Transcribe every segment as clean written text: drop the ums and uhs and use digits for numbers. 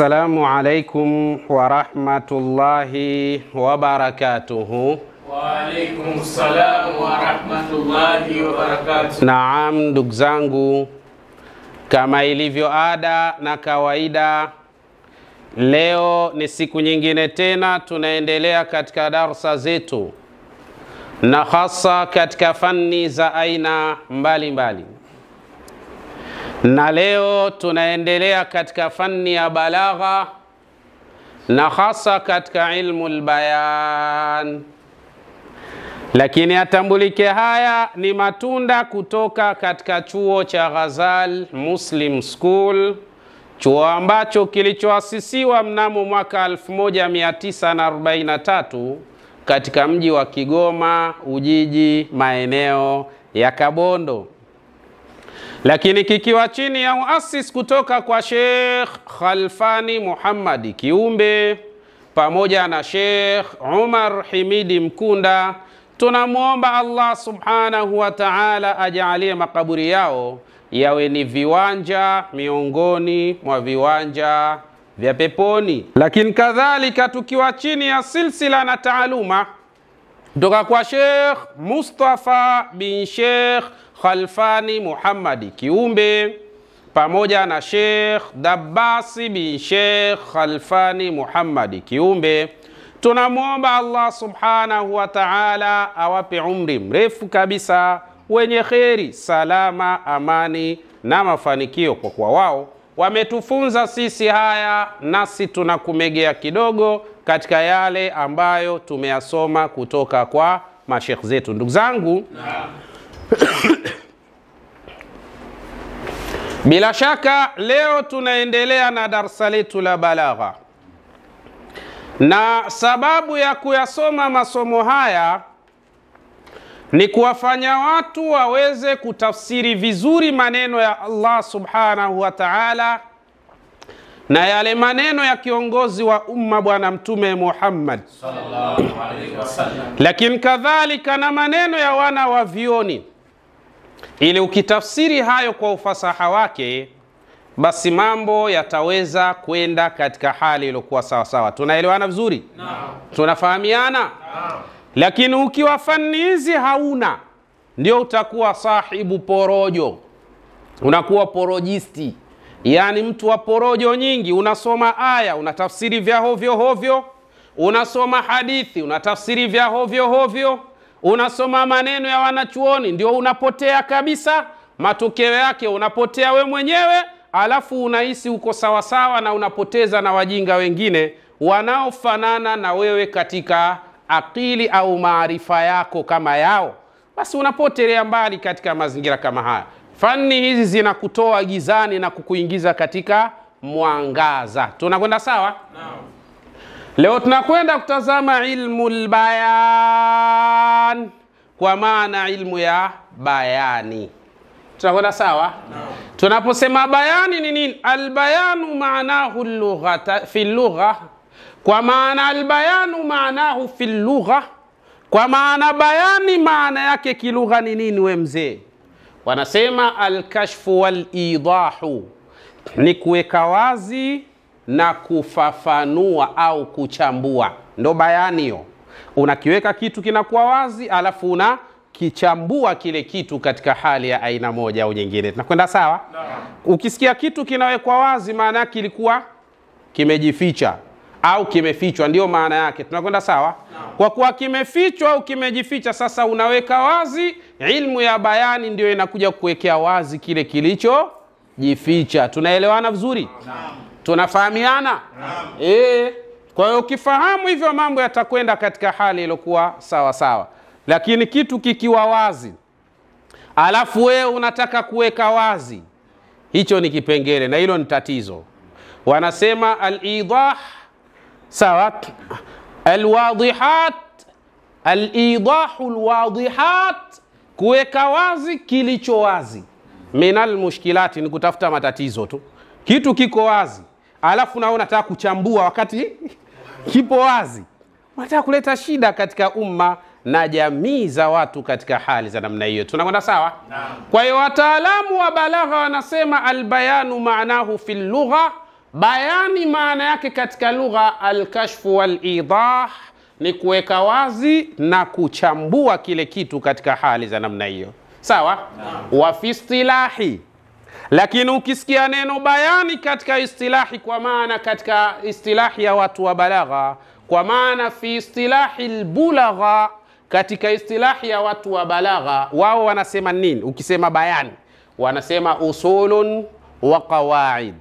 Assalamu alaikum wa rahmatullahi wa barakatuhu. Wa alaikum salam wa rahmatullahi wa barakatuhu. Naam, ndugu zangu, kama ilivyo ada na kawaida, leo ni siku nyingine tena tunaendelea katika darsa zetu, na hasa katika fani za aina mbalimbali. Na leo tunaendelea katika fani ya balagha, na hasa katika ilmu albayan. Lakini atambulike haya ni matunda kutoka katika chuo cha Ghazal Muslim School, chuo ambacho kilichoasisiwa mnamo mwaka 1943 katika mji wa Kigoma Ujiji, maeneo ya Kabondo, lakini kikiwa chini ya muassis kutoka kwa Sheikh Khalfani Muhammad Kiumbe pamoja na Sheikh Umar Himidi Mkunda. Tunamuomba Allah subhanahu wa ta'ala ajalie makaburi yao yawe ni viwanja miongoni mwa viwanja vya peponi. Lakini kadhalika tukiwa chini ya silsila na taaluma kutoka kwa Sheikh Mustafa bin Sheikh Khalfani Muhammad Kiumbe pamoja na Sheikh Dabbasi bin Sheikh Khalfani Muhammad Kiumbe, tunamuomba Allah subhanahu wa ta'ala awape umri mrefu kabisa wenye kheri, salama, amani na mafanikio, kwa kuwa wao wametufunza sisi haya, nasi tunakumegea kidogo katika yale ambayo tumeyasoma kutoka kwa mashekh zetu. Ndugu zangu, bila shaka leo tunaendelea na darsa letu la balagha, na sababu ya kuyasoma masomo haya ni kuwafanya watu waweze kutafsiri vizuri maneno ya Allah subhanahu wa ta'ala na yale maneno ya kiongozi wa umma Bwana Mtume Muhammad sallallahu alaihi wasallam, lakini kadhalika na maneno ya wana wa vioni, ili ukitafsiri hayo kwa ufasaha wake, basi mambo yataweza kwenda katika hali iliyokuwa sawa sawa. Tunaelewana vizuri? Naam. Tunafahamiana? Naam. Lakini ukiwa fani hizi hauna, ndio utakuwa sahibu porojo, unakuwa porojisti, yani mtu wa porojo nyingi. Unasoma aya unatafsiri vya hovyo hovyo, unasoma hadithi unatafsiri vya hovyo hovyo, unasoma maneno ya wanachuoni ndio unapotea kabisa. Matokeo yake unapotea we mwenyewe, alafu unahisi uko sawa sawa, na unapoteza na wajinga wengine wanaofanana na wewe katika akili au maarifa yako kama yao. Basi unapotelea mbali katika mazingira kama haya. Fani hizi zinakutoa gizani na kukuingiza katika mwangaza. Tunakwenda sawa? Naam. Leo tunakwenda kutazama ilmu albayan, kwa maana ilmu ya bayani. Tunakwenda sawa? Naam. Tunaposema bayani ni nini? Albayanu maanahu fi lugha, kwa maana albayanu maanahu fi lugha, kwa maana bayani maana yake kilugha ni nini? We mzee, wanasema alkashfu wal idahu, ni kuweka wazi na kufafanua au kuchambua, ndo bayani hiyo. Unakiweka kitu kinakuwa wazi, alafu una kichambua kile kitu katika hali ya aina moja au nyingine. Tunakwenda sawa? Naam. Ukisikia kitu kinawekwa wazi, maana yake kilikuwa kimejificha au kimefichwa, ndio maana yake. Tunakwenda sawa? Naam. Kwa kuwa kimefichwa au kimejificha, sasa unaweka wazi. Ilmu ya bayani ndio inakuja kuwekea wazi kile kilichojificha. Tunaelewana vizuri? Naam. Tunafahamiana? Naam. Kwa hiyo ukifahamu hivyo, mambo yatakwenda katika hali iliyokuwa sawa sawa. Lakini kitu kikiwa wazi, alafu wewe unataka kuweka wazi, hicho ni kipengele, na hilo ni tatizo. Wanasema al-idah sawa, al-wadihat, al-idahu al-wadihat, kuweka wazi kilicho wazi. Minal mushkilati, ni kutafuta matatizo tu. Kitu kiko wazi, alafu na unataka kuchambua wakati kipo wazi, unataka kuleta shida katika umma na jamii za watu katika hali za namna hiyo. Tunakwenda sawa? Naam. Kwa hiyo wataalamu wa balagha wanasema albayanu maanahu fil lugha, bayani maana yake katika lugha al-kashfu wal-idah ni kuweka wazi na kuchambua kile kitu katika hali za namna hiyo. Sawa? Wa fi istilahi, lakini ukisikia neno bayani katika istilahi, kwa maana katika istilahi ya watu wa balagha, kwa maana fi istilahi al-bulagha, katika istilahi ya watu wa balagha, wao wanasema nini? Ukisema bayani wanasema usulun wa qawaid,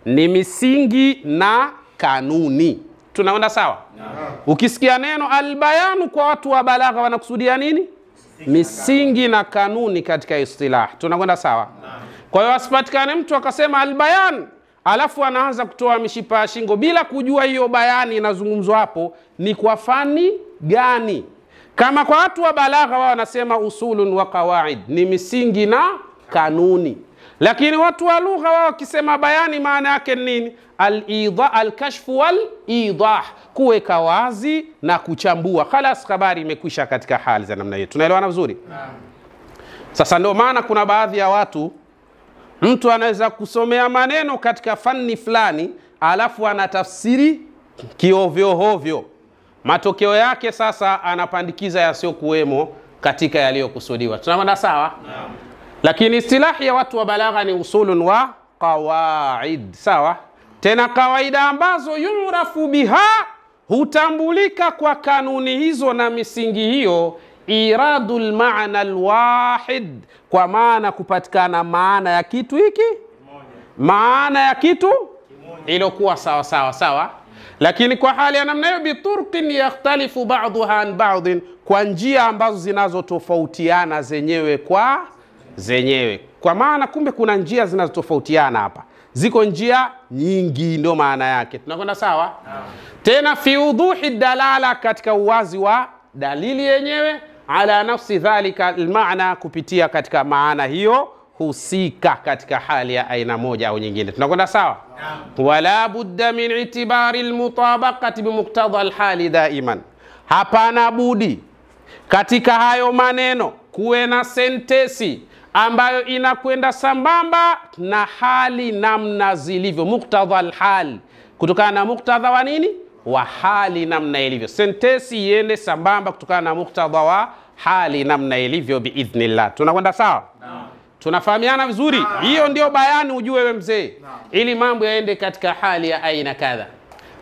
ni misingi na kanuni. Tunaona sawa? Ukisikia neno albayanu kwa watu wa balagha wanakusudia nini? Misingi na kanuni katika istilah. Tunakwenda sawa? Kwa hiyo asipatikane mtu akasema albayan alafu anaanza kutoa mishipa ya shingo bila kujua hiyo bayani inazungumzwa hapo ni kwa fani gani. Kama kwa watu wa balagha wao wanasema usulun wa qawaid, ni misingi na kanuni. Lakini watu wa lugha wao wakisema bayani maana yake nini? Al-kashfu wal-idah, kuweka wazi na kuchambua. Khalas, habari imekwisha katika hali za namna hiyo. Tunaelewana vizuri? Sasa ndio maana kuna baadhi ya watu, mtu anaweza kusomea maneno katika fani fulani alafu anatafsiri kiovyo hovyo. Matokeo yake sasa anapandikiza yasiyokuwemo katika yaliyokusudiwa. Tunaona sawa? Lakini istilahi ya watu wa balagha ni usulun wa qawaid. Sawa? Tena kawaida ambazo yurafu biha, hutambulika kwa kanuni hizo na misingi hiyo, iradul maana alwahid, kwa maana kupatikana maana ya kitu hiki maana ya kitu iliyokuwa sawa sawa. Sawa? Lakini kwa hali ya namna hiyo, biturqin yakhtalifu ba'daha an ba'd, kwa njia ambazo zinazotofautiana zenyewe kwa zenyewe. Kwa maana kumbe kuna njia zinazotofautiana hapa, ziko njia nyingi, ndio maana yake. Tunakwenda sawa? Tena fi wuduhi dalala, katika uwazi wa dalili yenyewe, ala nafsi dhalika almaana, kupitia katika maana hiyo husika katika hali ya aina moja au nyingine. Tunakwenda sawa? Wala budda min itibari almutabaqati bimuqtada alhali daiman, hapana budi katika hayo maneno kuwe na sentesi ambayo inakwenda sambamba na hali namna zilivyo. Muqtada alhal, kutokana na muqtada wa nini? Wa hali namna ilivyo. Sentesi iende sambamba kutokana na muqtada wa hali namna ilivyo biidhnillah. Tunakwenda sawa? Tunafahamiana vizuri? Hiyo ndio bayani, ujue wewe mzee, ili mambo yaende katika hali ya aina kadha.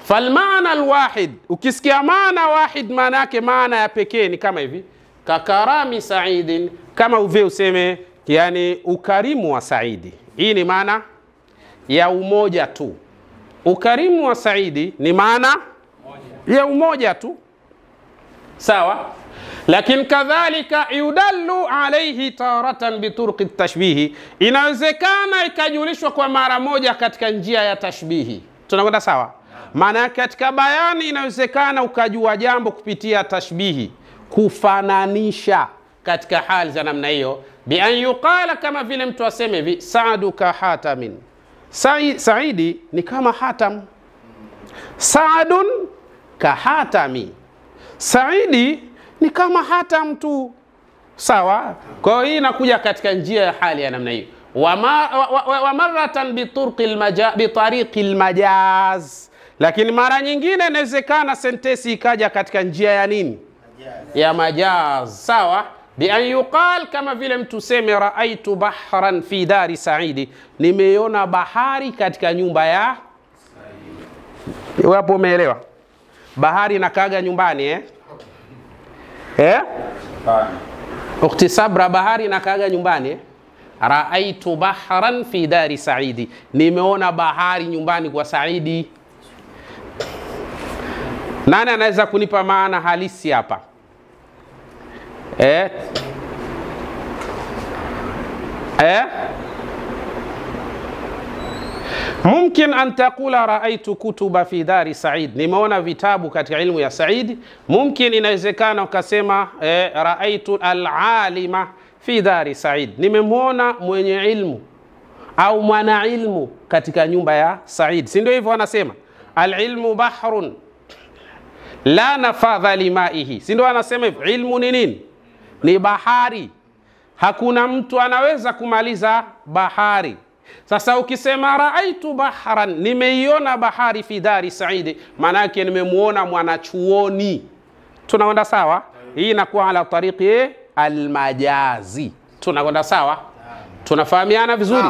Falmaana alwahid, ukisikia maana wahid maana yake maana ya pekee ni kama hivi: kakarami Saidin, kama uve useme yani ukarimu wa Saidi. Hii ni maana ya umoja tu. Ukarimu wa Saidi ni maana ya umoja tu. Sawa? Lakini kadhalika yudallu alayhi taratan biturqi tashbihi, inawezekana ikajulishwa kwa mara moja katika njia ya tashbihi. Tunakwenda sawa? Maana katika bayani inawezekana ukajua jambo kupitia tashbihi, kufananisha katika hali za namna hiyo. Bi an yuqala, kama vile mtu aseme hivi: Saadu ka hatamin, Saidi ni kama hatam. Saadun ka hatami, Saidi ni kama hatam tu. Sawa? Kwa hiyo hii inakuja katika njia ya hali ya namna hiyo. Wa maratan bitariqi almajaz, lakini mara nyingine inawezekana sentesi ikaja katika njia ya nini? Ya majaz. Sawa? Bi an yuqal, kama vile mtu seme raaitu bahran fi dari Saidi, nimeona bahari katika nyumba ya Saidi. Wapo umeelewa? Bahari inakaga nyumbani Ukhti Sabra, bahari inakaga nyumbani Raaitu bahran fi dari Saidi, nimeona bahari nyumbani kwa Saidi. Nani anaweza kunipa maana halisi hapa? Mumkin an taqula raaitu kutuba fi dari Said, nimeona vitabu katika ilmu ya Said. Mumkin, inawezekana ukasema raaitu al-alima fi dari Said, nimemwona mwenye ilmu au mwana ilmu katika nyumba ya Said. Si ndio hivyo wanasema? Al-ilmu bahrun la nafadha limaihi, si ndio wanasema hivyo? Ilmu ni nini? Ni bahari, hakuna mtu anaweza kumaliza bahari. Sasa ukisema raaitu bahran, nimeiona bahari fi dari Saidi, maana yake nimemuona mwanachuoni. Tunakwenda sawa? Hii inakuwa ala tariqi almajazi. Tunakwenda sawa? Tunafahamiana vizuri?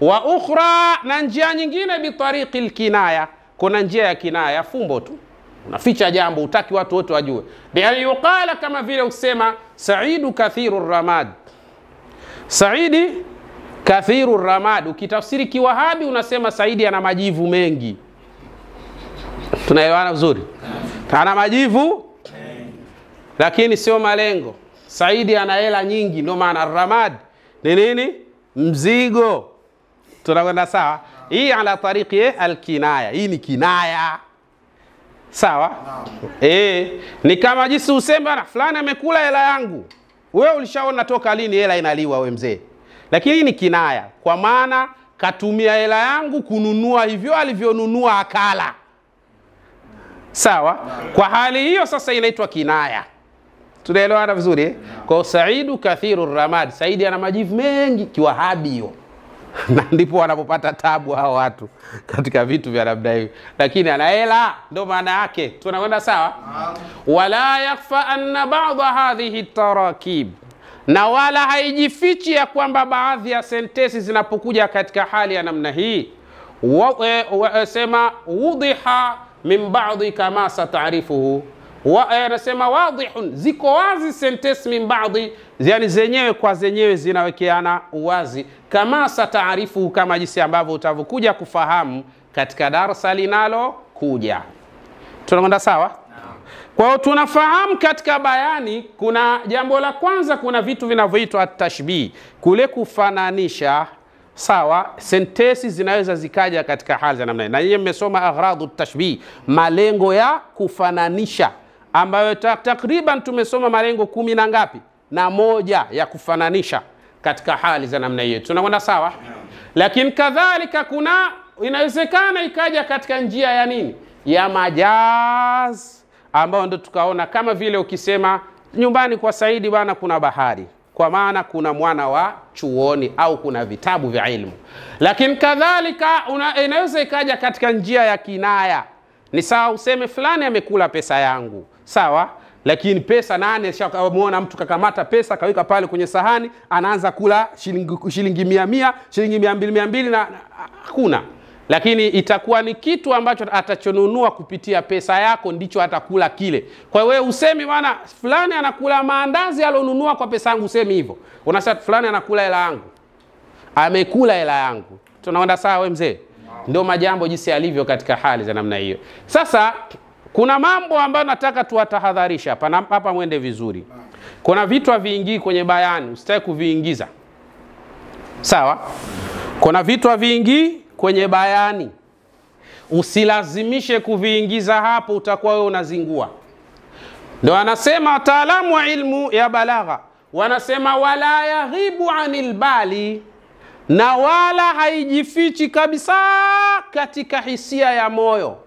Wa ukhra, na njia nyingine bi tariqi alkinaya, kuna njia ya kinaya, fumbo tu, unaficha jambo, utaki watu wote wajue. Bi yuqala, kama vile usema Saidu kathiru ramad, Saidi kathiru ramad. Ukitafsiri kiwahabi unasema Saidi ana majivu mengi. Tunaelewana vizuri? Ana majivu lakini sio malengo. Saidi ana hela nyingi, ndio maana ramad ni nini? Mzigo. Tunakwenda sawa? Hii ala tariqi alkinaya, hii ni kinaya. Sawa? Ni kama jinsi useme na fulani amekula hela yangu. Wewe ulishaona toka lini hela inaliwa we mzee? Lakini hii ni kinaya, kwa maana katumia hela yangu kununua hivyo alivyonunua akala. Sawa? Kwa hali hiyo sasa inaitwa kinaya. Tunaelewana vizuri eh? Kwa Saidu kathiru ramad, Saidi ana majivu mengi, kiwahabi hiyo. Na ndipo wanapopata tabu hao watu katika vitu vya namna hiyo. Lakini ana hela, ndio maana yake. Tunakwenda sawa? Wala yakfa anna ba'dha hadhihi tarakib, na wala haijifichi ya kwamba baadhi ya sentensi zinapokuja katika hali ya namna hii, sema wudiha min ba'dhi kama satarifuhu, anasema wadihun, ziko wazi sentensi min ba'dhi, yani zenyewe kwa zenyewe zinawekeana uwazi, kama satarifuhu, kama jinsi ambavyo utavukuja kufahamu katika darasa linalo kuja. Tunakwenda sawa? Kwa hiyo tunafahamu katika bayani kuna jambo la kwanza, kuna vitu vinavyoitwa tashbih, kule kufananisha. Sawa? Sentensi zinaweza zikaja katika hali za namna hii. Na yeye mmesoma aghradu tashbih, malengo ya kufananisha, ambayo takriban tumesoma malengo 10 na ngapi? Na moja ya kufananisha katika hali za namna hiyo. Tunakwenda sawa? Lakini kadhalika kuna inawezekana ikaja katika njia ya nini? Ya majaz, ambao ndo tukaona kama vile ukisema nyumbani kwa Saidi bwana kuna bahari, kwa maana kuna mwana wa chuoni au kuna vitabu vya ilmu. Lakini kadhalika inaweza ikaja katika njia ya kinaya. Ni sawa useme fulani amekula pesa yangu, sawa? Lakini pesa nani muona mtu kakamata pesa kaweka pale kwenye sahani, anaanza kula shilingi 100, shilingi 200 na hakuna. Lakini itakuwa ni kitu ambacho atachonunua kupitia pesa yako, ndicho atakula kile. Kwa hiyo wewe usemi bwana fulani anakula maandazi alonunua kwa pesa yangu, usemi hivyo. Unasema fulani anakula hela yangu, amekula hela yangu. Tunaenda sawa wewe mzee? Ndio majambo jinsi alivyo katika hali za namna hiyo. Sasa kuna mambo ambayo nataka tuwatahadharisha hapa mwende vizuri. Kuna vitu haviingii kwenye bayani, usitaki kuviingiza. Sawa? Kuna vitu haviingii kwenye bayani, usilazimishe kuviingiza hapo, utakuwa wewe unazingua. Ndio anasema wataalamu wa ilmu ya balagha, wanasema wala yaghibu anil bali, na wala haijifichi kabisa katika hisia ya moyo,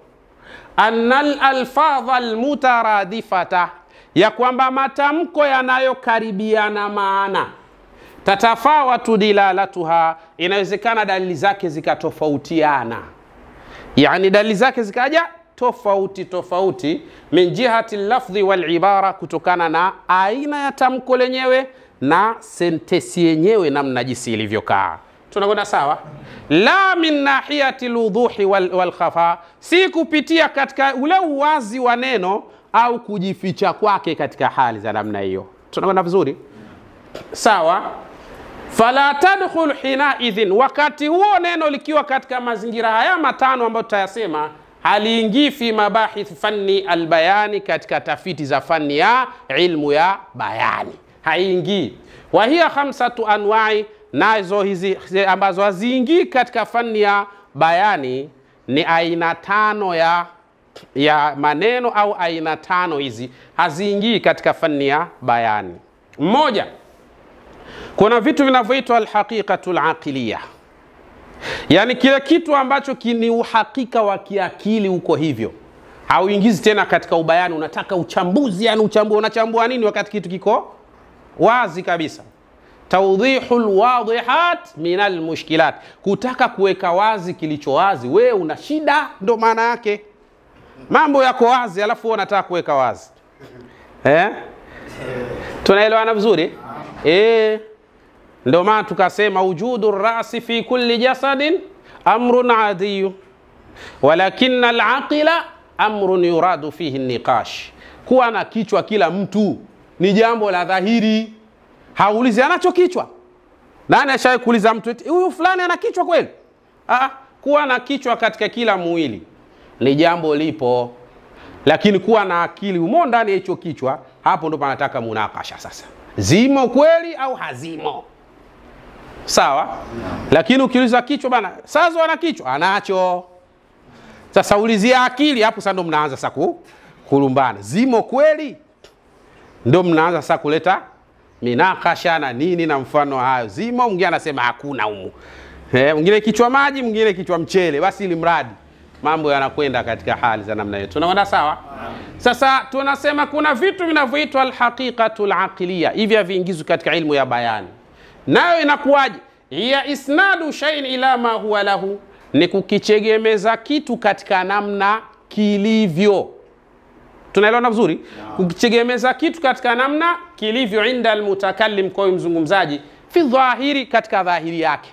annal alfadha almutaradifata, ya kwamba matamko yanayokaribiana maana, tatafawatu dilalatuha, inawezekana dalili zake zikatofautiana. Yani dalili zake zikaja tofauti min jihati lafdhi wal ibara, kutokana na aina ya tamko lenyewe na sentensi yenyewe namna jinsi ilivyokaa. Tunakwenda sawa? La min nahiyati alwuduhi wal khafa, si kupitia katika ule uwazi wa neno au kujificha kwake katika hali za namna hiyo. Tunakwenda vizuri? Sawa? Fala tadkhul hina idhin, wakati huo neno likiwa katika mazingira haya matano ambayo tutayasema, haliingii fi mabahith fanni albayani, katika tafiti za fani ya ilmu ya bayani, haingii. Wa hiya 5 anwa'i, nazo hizi ambazo haziingii katika fani ya bayani ni aina 5 ya maneno, au aina 5 hizi haziingii katika fani ya bayani. Moja, kuna vitu vinavyoitwa alhaqiqatul aqiliyah, yani kile kitu ambacho ni uhakika wa kiakili uko hivyo, hauingizi tena katika ubayani. Unataka uchambuzi, yani unachambua nini wakati kitu kiko wazi kabisa. tawdihul wadihat min almushkilat, kutaka kuweka wazi kilicho wazi. Wewe una shida, ndo maana yake. Mambo yako wazi alafu wewe unataka kuweka wazi. Tunaelewana vizuri? Ndo maana tukasema wujudu rasi fi kulli jasadin amrun adiy, walakinna al-aqila amrun yuradu fihi an-niqash. Kuwa na kichwa kila mtu ni jambo la dhahiri. Haulizi anacho kichwa. Nani ashaye kuuliza mtu eti huyu fulani ana kichwa kweli? Kuwa na kichwa katika kila mwili ni jambo lipo, lakini kuwa na akili umo ndani ya hicho kichwa, hapo ndo panataka munakasha sasa. Zimo kweli au hazimo? Sawa? Lakini ukiuliza kichwa bana, sasa ana kichwa, anacho. Sasa ulizia akili, hapo sasa ndo mnaanza sasa kulumbana. Zimo kweli? Ndo mnaanza sasa kuleta minakasha na nini na mfano hayo. Zimo, mwingine anasema hakuna humu. Mwingine kichwa maji, mwingine kichwa mchele, basi ili mradi mambo yanakwenda katika hali za namna hiyo. Tunaona sawa? Sasa tunasema kuna vitu vinavyoitwa alhaqiqatul aqliya. Hivi viingizwe katika ilmu ya bayani. Nayo inakuwaje? Ya isnadu shay'in ila ma huwa lahu, ni kukichegemeza kitu katika namna kilivyo. Tunaelewana vizuri? Kukichegemeza kitu katika namna kilivyo inda almutakallim, kwa mzungumzaji, fi dhahiri, katika dhahiri yake.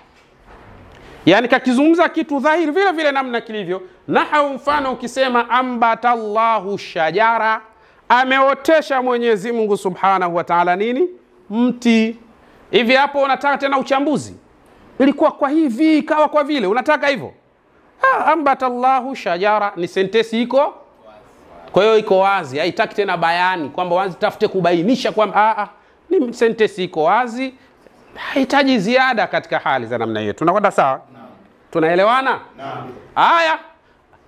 Yani kakizungumza kitu dhahiri vile vile namna kilivyo. Nahau, mfano ukisema ambatallahu shajara, ameotesha Mwenyezi Mungu Subhanahu wa Ta'ala nini? Mti. Hivi hapo unataka tena uchambuzi? Ilikuwa kwa hivi, ikawa kwa vile, unataka hivyo? Ambatallahu shajara ni sentensi iko, kwa hiyo iko wazi, haitaki tena bayani kwamba wazi tafute kubainisha kwamba ni sentensi iko wazi, haitaji ziada katika hali za namna hiyo. Tunakwenda sawa? Tunaelewana? Haya,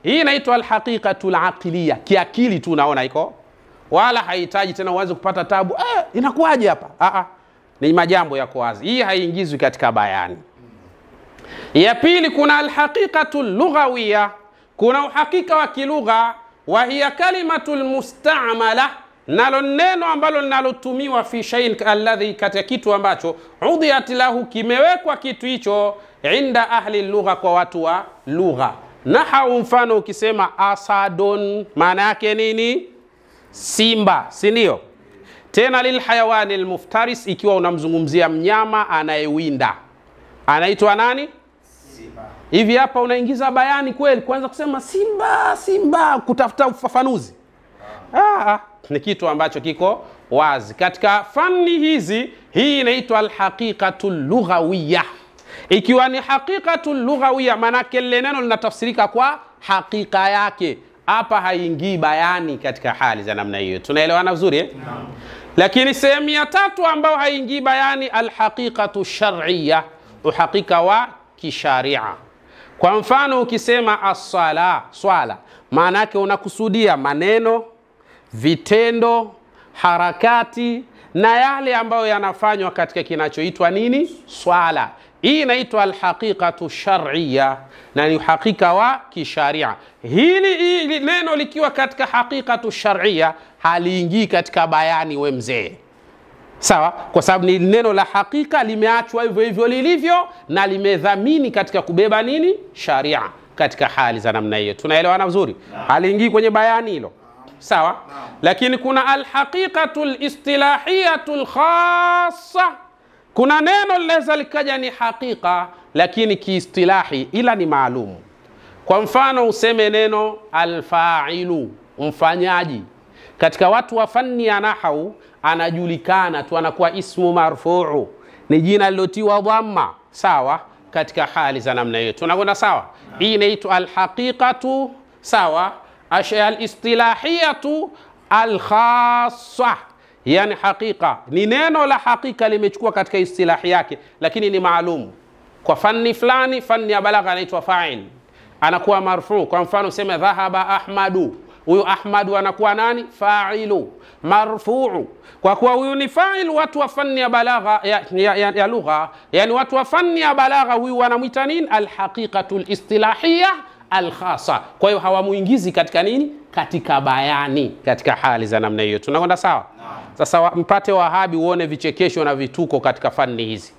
hii inaitwa alhaqiqatul aqliya, kiakili tu unaona iko, wala haitaji tena uanze kupata tabu. Inakuwaje hapa? Ni majambo yako wazi. Hii haiingizwi katika bayani. Ya pili, kuna alhaqiqatul lughawiyya, kuna uhakika wa kilugha, wa hiya kalimatul musta'mala, nalo neno ambalo linalotumiwa fi shay'in alladhi, katika kitu ambacho udhiyat lahu, kimewekwa kitu hicho inda ahli lugha, kwa watu wa lugha. Nahau, mfano ukisema asadun, maana yake nini? Simba, si ndio? Tena lilhayawani almuftaris, ikiwa unamzungumzia mnyama anayewinda, anaitwa nani? Simba. Hivi hapa unaingiza bayani kweli kwanza kusema simba kutafuta ufafanuzi? Ni kitu ambacho kiko wazi. Katika fani hizi, hii inaitwa alhaqiqatul lughawiyya. Ikiwa ni haqiqatul lughawiyya, maana kile neno linatafsirika kwa hakika yake. Hapa haingii bayani katika hali za namna hiyo. Tunaelewana vizuri? Lakini sehemu ya tatu ambao haingii bayani, alhaqiqatu shar'iyya, uhakika wa kisharia. Kwa mfano ukisema as-sala, swala, maana yake unakusudia maneno, vitendo, harakati na yale ambayo yanafanywa katika kinachoitwa nini? Swala. Hii inaitwa alhaqiqatu shar'iyya, na ni uhakika wa kisharia. Hili neno likiwa katika haqiqatu shar'iyya haliingii katika bayani, we mzee. Sawa? Kwa sababu ni neno la hakika, limeachwa hivyo hivyo lilivyo, na limedhamini katika kubeba nini? Sharia, katika hali za namna hiyo. Tunaelewana vizuri? Haliingii kwenye bayani hilo. Sawa? Lakini kuna alhaqiqatul istilahiyatul khassa. Kuna neno linaweza likaja ni hakika lakini kiistilahi, ila ni maalum. Kwa mfano useme neno alfa'ilu, mfanyaji. Katika watu wa fani ya nahau anajulikana tu, anakuwa ismu marfu'u, ni jina lilotiwa dhamma. Sawa? Katika hali za namna hiyo. Tunakwenda sawa? Hii inaitwa alhaqiqatu, sawa, al-istilahiyatu al-khassa. Yani hakika ni neno la hakika, limechukua katika istilahi yake, lakini ni maalum. Kwa fani fulani, fani ya balagha, anaitwa fa'il, anakuwa marfu. Kwa mfano useme dhahaba ahmadu, huyu ahmadu anakuwa nani? Fa'ilu marfu'u. Kwa kuwa huyu ni fa'il, watu wa fani ya balagha ya lugha, yani watu wa fani ya balagha, huyu wanamuita nini? Alhaqiqatul istilahiyya alkhassa. Kwa hiyo hawamuingizi katika nini? Katika bayani, katika hali za namna hiyo. Tunakwenda sawa? Sasa mpate Wahabi uone vichekesho na vituko katika fani hizi.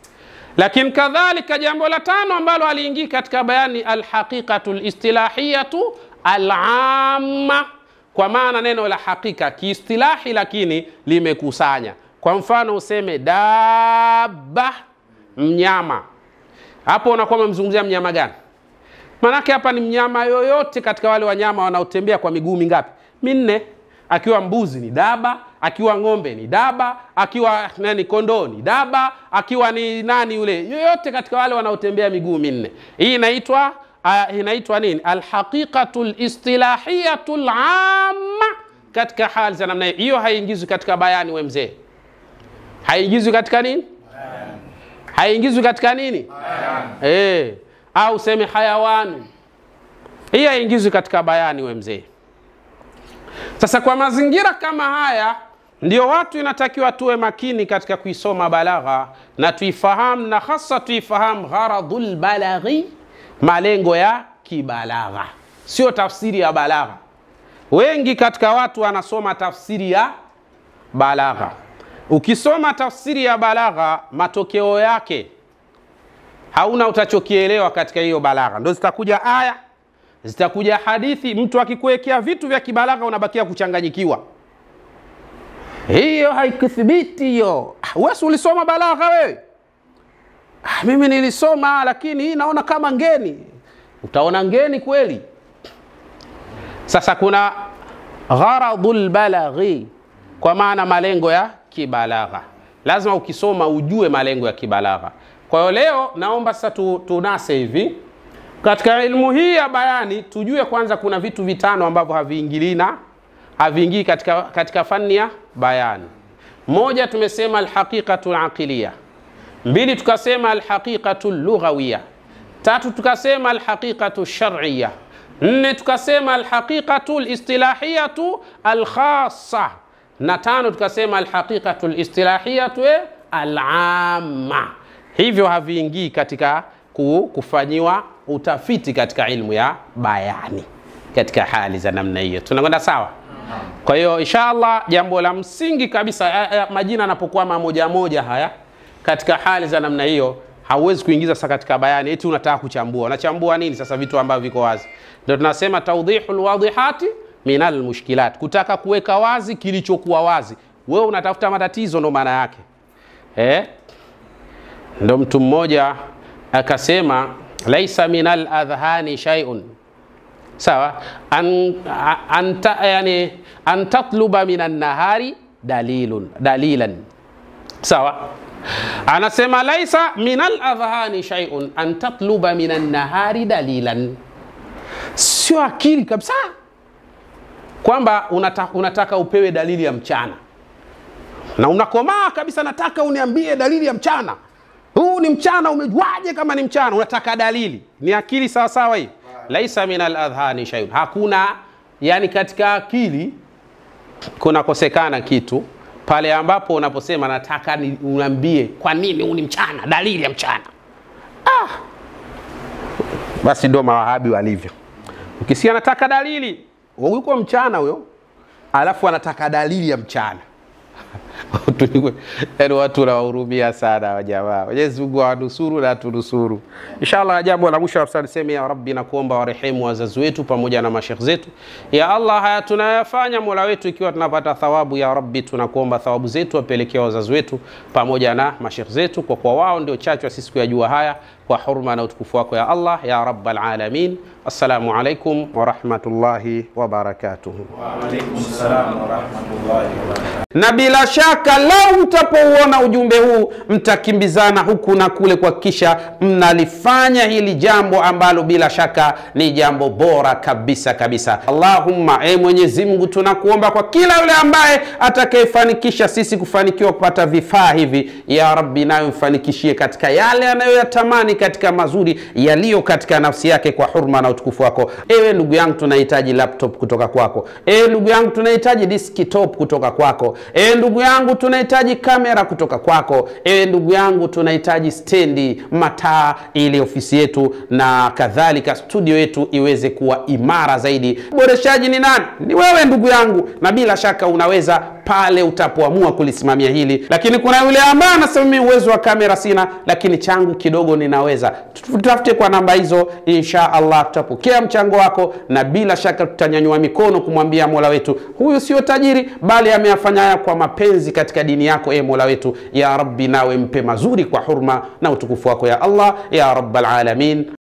Lakini kadhalika jambo la tano ambalo aliingia katika bayani alhaqiqatul istilahiyatu al'amma, kwa maana neno la hakika kiistilahi lakini limekusanya. Kwa mfano useme dabba, mnyama. Hapo unakuwa umemzungumzia mnyama gani? Manake hapa ni mnyama yoyote katika wale wanyama wanaotembea kwa miguu mingapi? Minne. Akiwa mbuzi ni daba, akiwa ng'ombe ni daba, akiwa kondoo ni daba, akiwa ni nani yule, yoyote katika wale wanaotembea miguu minne. Hii inaitwa nini? Alhaqiqatul istilahiyatul amma. Katika hali za namna hiyo haiingizwi katika bayani, we mzee. Haiingizwi katika nini? Haiingizwi katika nini? Au seme hayawani. Hii haiingizwi katika bayani, we mzee. Sasa kwa mazingira kama haya ndio watu inatakiwa tuwe makini katika kuisoma balagha na tuifahamu, na hasa tuifahamu gharadul balaghi, malengo ya kibalagha, sio tafsiri ya balagha. Wengi katika watu wanasoma tafsiri ya balagha. Ukisoma tafsiri ya balagha, matokeo yake hauna utachokielewa katika hiyo balagha. Ndio zitakuja aya, zitakuja hadithi, mtu akikuwekea vitu vya kibalagha unabakia kuchanganyikiwa. Hiyo haikuthibiti hiyo. Wewe ulisoma balagha wewe? Mimi nilisoma lakini hii naona kama ngeni. Utaona ngeni kweli? Sasa kuna gharadul balaghi, kwa maana malengo ya kibalagha. Lazima ukisoma ujue malengo ya kibalagha. Kwa hiyo leo naomba sasa tunase hivi katika ilmu hii ya bayani, tujue kwanza kuna vitu vitano ambavyo haviingii katika fani ya bayani. Moja, tumesema alhaqiqatul aqiliyah. Mbili, tukasema alhaqiqatul lughawiyah. Tatu, tukasema alhaqiqatul shar'iyyah. Nne, tukasema alhaqiqatul istilahiyatu alkhassa. Na tano, tukasema alhaqiqatul istilahiyatu al'amma. Hivyo haviingii katika kufanyiwa utafiti katika ilmu ya bayani katika hali za namna hiyo. Tunakwenda sawa? Kwa hiyo inshallah jambo la msingi kabisa, majina yanapokuwa mamoja moja haya katika hali za namna hiyo, hauwezi kuingiza sasa katika bayani eti unataka kuchambua. Unachambua nini sasa vitu ambavyo viko wazi? Ndio tunasema tawdihul wadihati minal mushkilat, kutaka kuweka wazi kilichokuwa wazi. Wewe unatafuta matatizo, ndo maana yake. Ndio mtu mmoja akasema laisa minal adhhani shay'un, sawa, an tatluba minan nahari dalilan, sawa. Anasema laisa minal adhhani shay'un an tatluba minan nahari dalilan. Sio akili kabisa kwamba unataka upewe dalili ya mchana na unakomaa kabisa, nataka uniambie dalili ya mchana. Huu ni mchana, umejuaje kama ni mchana? Unataka dalili. Ni akili sawa sawa hii? Laisa minal adhhani shay'un. Hakuna, yani katika akili kuna kosekana kitu pale ambapo unaposema nataka uniambie kwa nini huu ni mchana, dalili ya mchana. Basi ndio mawahabi walivyo. Ukisikia nataka dalili, yuko mchana huyo, alafu anataka dalili ya mchana. Watu nawahurumia sana wa jamaa. Mwenyezi Mungu awanusuru na atunusuru. Inshallah jambo la mwisho tunasema ya Rabbi, na kuomba warehemu wazazi wetu pamoja na mashekhi zetu. Ya Allah, haya tunayafanya Mola wetu ikiwa tunapata thawabu, ya Rabbi tunakuomba thawabu zetu wapelekea wazazi wetu pamoja na mashekhi zetu, kwa kuwa wao ndio chachu sisi kuyajua haya, kwa hurma na utukufu wako ya Allah ya Rabbal alamin. Assalamu alaikum wa rahmatullahi wa barakatuh. Wa alaikum salam wa rahmatullahi wa barakatuh. Na bila shaka lau mtapouona ujumbe huu mtakimbizana huku na kule kuhakikisha mnalifanya hili jambo ambalo bila shaka ni jambo bora kabisa kabisa. Allahumma, Mwenyezi Mungu tunakuomba kwa kila yule ambaye atakayefanikisha sisi kufanikiwa kupata vifaa hivi, ya Rabbi nayo mfanikishie katika yale anayoyatamani katika mazuri yaliyo katika nafsi yake, kwa hurma na utukufu wako. Ewe ndugu yangu tunahitaji laptop kutoka kwako. Ewe ndugu yangu tunahitaji desktop kutoka kwako. Ewe ndugu yangu tunahitaji kamera kutoka kwako. Ewe ndugu yangu tunahitaji stendi, mataa, ili ofisi yetu na kadhalika studio yetu iweze kuwa imara zaidi. Boreshaji ni nani? Ni wewe ndugu yangu, na bila shaka unaweza pale utapoamua kulisimamia hili. Lakini kuna yule ambaye anasema mimi uwezo wa kamera sina, lakini changu kidogo ninaweza. Tutafute kwa namba hizo, insha Allah tutapokea mchango wako, na bila shaka tutanyanyua mikono kumwambia Mola wetu, huyu sio tajiri bali ameyafanya haya kwa mapenzi katika dini yako. Mola wetu ya Rabbi, nawe mpe mazuri kwa hurma na utukufu wako ya Allah ya Rabbal Alamin.